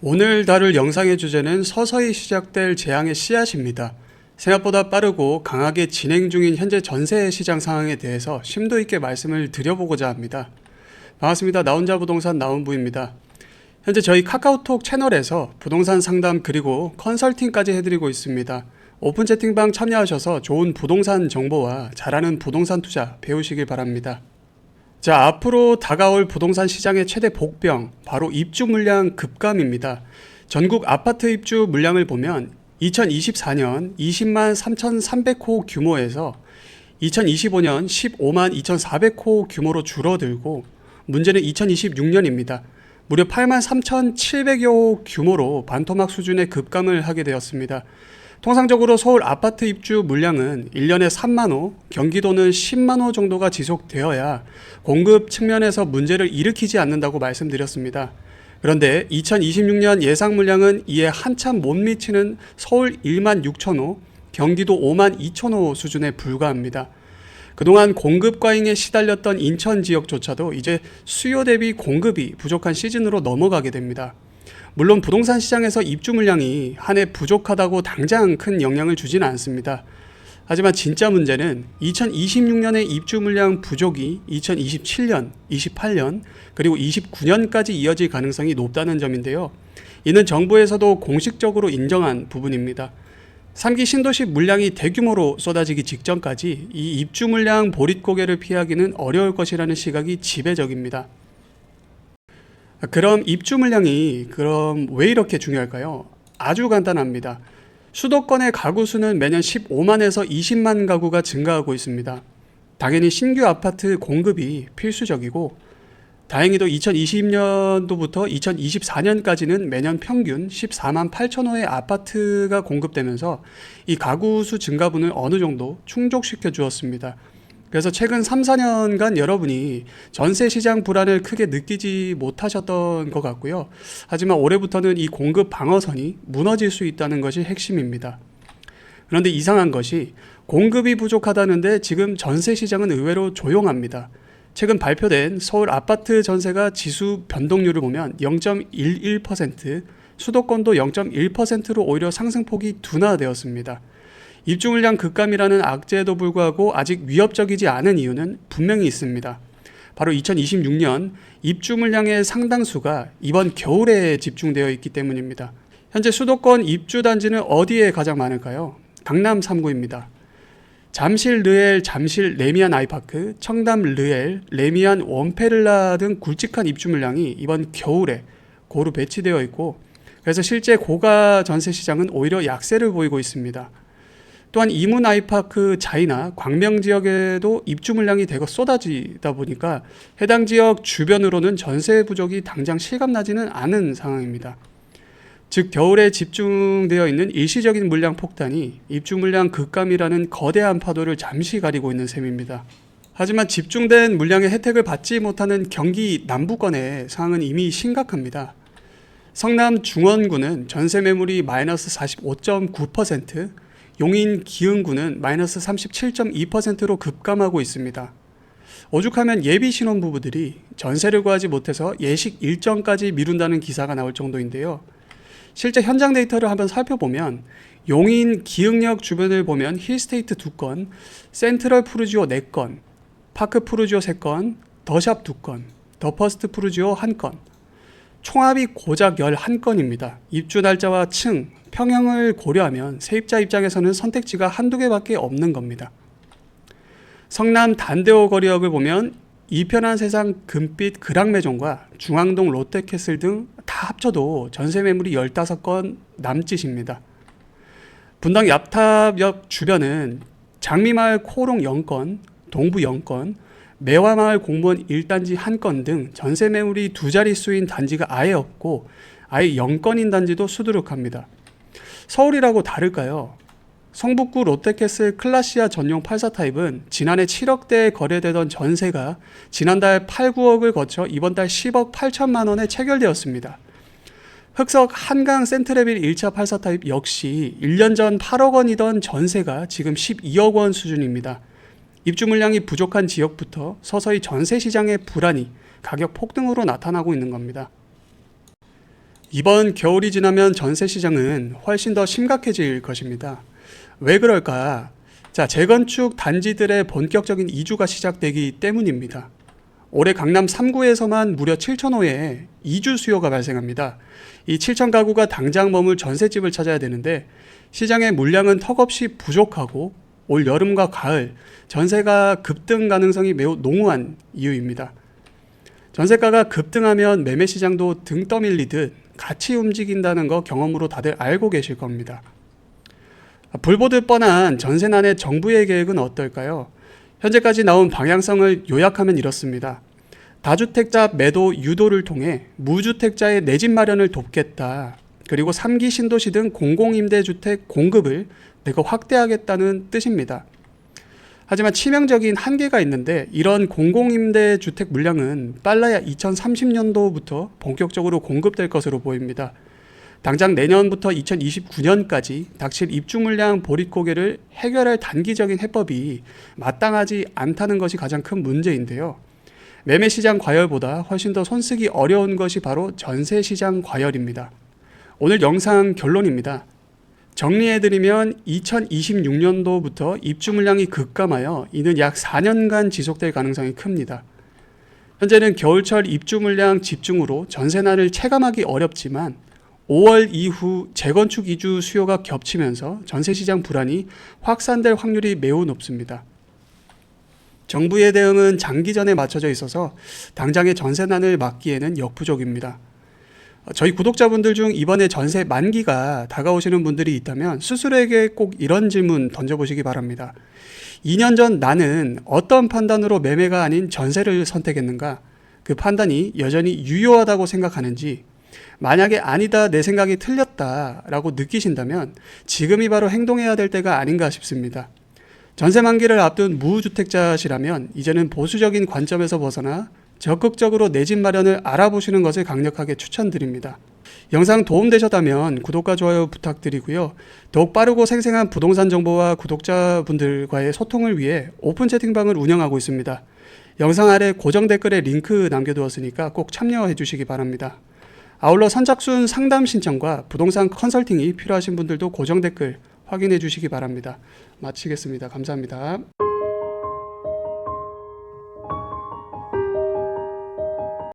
오늘 다룰 영상의 주제는 서서히 시작될 재앙의 씨앗입니다. 생각보다 빠르고 강하게 진행 중인 현재 전세 시장 상황에 대해서 심도 있게 말씀을 드려보고자 합니다. 반갑습니다. 나 혼자 부동산 나온부입니다. 현재 저희 카카오톡 채널에서 부동산 상담 그리고 컨설팅까지 해드리고 있습니다. 오픈 채팅방 참여하셔서 좋은 부동산 정보와 잘하는 부동산 투자 배우시길 바랍니다. 자, 앞으로 다가올 부동산 시장의 최대 복병, 바로 입주 물량 급감입니다. 전국 아파트 입주 물량을 보면 2024년 20만 3,300호 규모에서 2025년 15만 2,400호 규모로 줄어들고, 문제는 2026년입니다. 무려 8만 3,700여 호 규모로 반토막 수준의 급감을 하게 되었습니다. 통상적으로 서울 아파트 입주 물량은 1년에 3만 호, 경기도는 10만 호 정도가 지속되어야 공급 측면에서 문제를 일으키지 않는다고 말씀드렸습니다. 그런데 2026년 예상 물량은 이에 한참 못 미치는 서울 1만 6천 호, 경기도 5만 2천 호 수준에 불과합니다. 그동안 공급 과잉에 시달렸던 인천 지역조차도 이제 수요 대비 공급이 부족한 시즌으로 넘어가게 됩니다. 물론 부동산 시장에서 입주 물량이 한 해 부족하다고 당장 큰 영향을 주지는 않습니다. 하지만 진짜 문제는 2026년의 입주 물량 부족이 2027년, 28년, 그리고 29년까지 이어질 가능성이 높다는 점인데요. 이는 정부에서도 공식적으로 인정한 부분입니다. 3기 신도시 물량이 대규모로 쏟아지기 직전까지 이 입주 물량 보릿고개를 피하기는 어려울 것이라는 시각이 지배적입니다. 그럼 입주 물량이 왜 이렇게 중요할까요? 아주 간단합니다. 수도권의 가구 수는 매년 15만에서 20만 가구가 증가하고 있습니다. 당연히 신규 아파트 공급이 필수적이고, 다행히도 2020년도부터 2024년까지는 매년 평균 14만 8천 호의 아파트가 공급되면서 이 가구 수 증가분을 어느 정도 충족시켜 주었습니다. 그래서 최근 3, 4년간 여러분이 전세 시장 불안을 크게 느끼지 못하셨던 것 같고요. 하지만 올해부터는 이 공급 방어선이 무너질 수 있다는 것이 핵심입니다. 그런데 이상한 것이 공급이 부족하다는데 지금 전세 시장은 의외로 조용합니다. 최근 발표된 서울 아파트 전세가 지수 변동률을 보면 0.11%, 수도권도 0.1%로 오히려 상승폭이 둔화되었습니다. 입주 물량 급감이라는 악재에도 불구하고 아직 위협적이지 않은 이유는 분명히 있습니다. 바로 2026년 입주 물량의 상당수가 이번 겨울에 집중되어 있기 때문입니다. 현재 수도권 입주 단지는 어디에 가장 많을까요? 강남 3구입니다. 잠실 르엘, 잠실 레미안 아이파크, 청담 르엘, 레미안 원페를라 등 굵직한 입주 물량이 이번 겨울에 고루 배치되어 있고, 그래서 실제 고가 전세 시장은 오히려 약세를 보이고 있습니다. 또한 이문 아이파크 자이나 광명 지역에도 입주 물량이 대거 쏟아지다 보니까 해당 지역 주변으로는 전세 부족이 당장 실감나지는 않은 상황입니다. 즉, 겨울에 집중되어 있는 일시적인 물량 폭탄이 입주 물량 급감이라는 거대한 파도를 잠시 가리고 있는 셈입니다. 하지만 집중된 물량의 혜택을 받지 못하는 경기 남부권의 상황은 이미 심각합니다. 성남 중원구는 전세 매물이 마이너스 45.9%, 용인 기흥구는 마이너스 37.2%로 급감하고 있습니다. 오죽하면 예비 신혼부부들이 전세를 구하지 못해서 예식 일정까지 미룬다는 기사가 나올 정도인데요. 실제 현장 데이터를 한번 살펴보면 용인 기흥역 주변을 보면 힐스테이트 2건, 센트럴 푸르지오 4건, 파크 푸르지오 3건, 더샵 2건, 더 퍼스트 푸르지오 1건, 총합이 고작 11건입니다. 입주 날짜와 층, 평형을 고려하면 세입자 입장에서는 선택지가 한두 개밖에 없는 겁니다. 성남 단대호 거리역을 보면 이편한 세상 금빛 그랑매종과 중앙동 롯데캐슬 등 다 합쳐도 전세 매물이 15건 남짓입니다. 분당 얍탑역 주변은 장미마을 코롱 0건, 동부 0건, 매화마을 공무원 1단지 1건 등 전세 매물이 두 자릿수인 단지가 아예 없고 아예 0건인 단지도 수두룩합니다. 서울이라고 다를까요? 성북구 롯데캐슬 클라시아 전용 84타입은 지난해 7억대에 거래되던 전세가 지난달 8, 9억을 거쳐 이번 달 10억 8천만 원에 체결되었습니다. 흑석 한강 센트레빌 1차 84타입 역시 1년 전 8억 원이던 전세가 지금 12억 원 수준입니다. 입주 물량이 부족한 지역부터 서서히 전세 시장의 불안이 가격 폭등으로 나타나고 있는 겁니다. 이번 겨울이 지나면 전세 시장은 훨씬 더 심각해질 것입니다. 왜 그럴까? 자, 재건축 단지들의 본격적인 이주가 시작되기 때문입니다. 올해 강남 3구에서만 무려 7,000호의 이주 수요가 발생합니다. 이 7,000 가구가 당장 머물 전셋집을 찾아야 되는데 시장의 물량은 턱없이 부족하고 올 여름과 가을 전세가 급등 가능성이 매우 농후한 이유입니다. 전세가가 급등하면 매매 시장도 등 떠밀리듯 같이 움직인다는 거 경험으로 다들 알고 계실 겁니다. 불보듯 뻔한 전세난의 정부의 계획은 어떨까요? 현재까지 나온 방향성을 요약하면 이렇습니다. 다주택자 매도 유도를 통해 무주택자의 내 집 마련을 돕겠다. 그리고 3기 신도시 등 공공임대주택 공급을 대거 확대하겠다는 뜻입니다. 하지만 치명적인 한계가 있는데 이런 공공임대주택 물량은 빨라야 2030년도부터 본격적으로 공급될 것으로 보입니다. 당장 내년부터 2029년까지 닥칠 입주 물량 보릿고개를 해결할 단기적인 해법이 마땅하지 않다는 것이 가장 큰 문제인데요. 매매 시장 과열보다 훨씬 더 손쓰기 어려운 것이 바로 전세 시장 과열입니다. 오늘 영상 결론입니다. 정리해드리면 2026년도부터 입주 물량이 급감하여 이는 약 4년간 지속될 가능성이 큽니다. 현재는 겨울철 입주 물량 집중으로 전세난을 체감하기 어렵지만 5월 이후 재건축 이주 수요가 겹치면서 전세시장 불안이 확산될 확률이 매우 높습니다. 정부의 대응은 장기전에 맞춰져 있어서 당장의 전세난을 막기에는 역부족입니다. 저희 구독자분들 중 이번에 전세 만기가 다가오시는 분들이 있다면 스스로에게 꼭 이런 질문 던져보시기 바랍니다. 2년 전 나는 어떤 판단으로 매매가 아닌 전세를 선택했는가? 그 판단이 여전히 유효하다고 생각하는지, 만약에 아니다, 내 생각이 틀렸다라고 느끼신다면 지금이 바로 행동해야 될 때가 아닌가 싶습니다. 전세 만기를 앞둔 무주택자시라면 이제는 보수적인 관점에서 벗어나 적극적으로 내 집 마련을 알아보시는 것을 강력하게 추천드립니다. 영상 도움되셨다면 구독과 좋아요 부탁드리고요. 더욱 빠르고 생생한 부동산 정보와 구독자분들과의 소통을 위해 오픈 채팅방을 운영하고 있습니다. 영상 아래 고정 댓글에 링크 남겨두었으니까 꼭 참여해 주시기 바랍니다. 아울러 선착순 상담 신청과 부동산 컨설팅이 필요하신 분들도 고정 댓글 확인해 주시기 바랍니다. 마치겠습니다. 감사합니다.